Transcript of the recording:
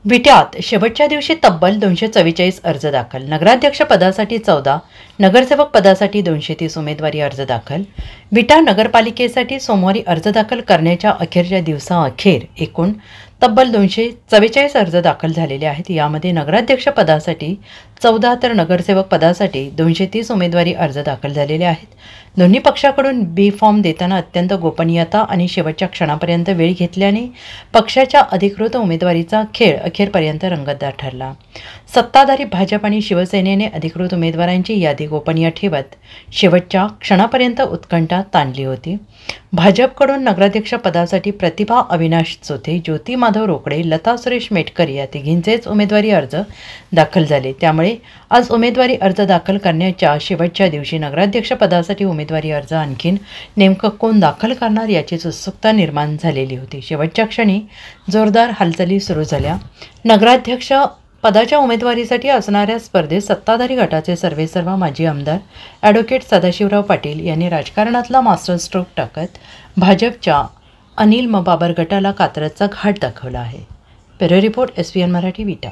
विट्यात शेवटच्या दिवशी तब्बल 244 अर्ज दाखल. नगराध्यक्ष पदासाठी 14, नगरसेवक पदासाठी 230 उमेदवारी अर्ज दाखल. विटा नगरपालिकेसाठी सोमवारी अर्ज दाखल करण्याच्या अखेरच्या दिवसाअखेर एकूण तब्बल 244 अर्ज दाखल झालेले आहेत. यामध्ये नगराध्यक्ष पदासाठी 14 तर नगरसेवक पदासाठी 230 उमेदवारी अर्ज दाखल झालेले आहेत. दोन्ही पक्षाकडून बी फॉर्म देताना अत्यंत गोपनीयता आणि शेवटच्या क्षणापर्यंत वेळ घेतल्याने पक्षाच्या अधिकृत उमेदवारीचा खेळ अखेरपर्यंत रंगतदार ठरला. सत्ताधारी भाजप आणि शिवसेनेने अधिकृत उमेदवारांची यादी गोपनीय ठेवत शेवटच्या क्षणापर्यंत उत्कंठा ताणली होती. भाजपकडून नगराध्यक्ष पदासाठी प्रतिभा अविनाश चोथे, ज्योती माधव रोकडे, लता सुरेश मेटकर या तिघींचेच उमेदवारी अर्ज दाखल झाले. त्यामुळे आज उमेदवारी अर्ज दाखल करण्याच्या शेवटच्या दिवशी नगराध्यक्ष पदासाठी उमेदवारी अर्ज आणखीन नेमकं कोण दाखल करणार याचीच उत्सुकता निर्माण झालेली होती. शेवटच्या क्षणी जोरदार हालचाली सुरू झाल्या. नगराध्यक्ष पदाच्या उमेदवारीसाठी असणाऱ्या स्पर्धेत सत्ताधारी गटाचे सर्वेसर्वा माजी आमदार ॲडव्होकेट सदाशिवराव पाटील यांनी राजकारणातला मास्टर स्ट्रोक टाकत भाजपच्या अनिल बाबर गटाला कात्रजचा घाट दाखवला आहे. ब्युरो रिपोर्ट SVN मराठी विटा.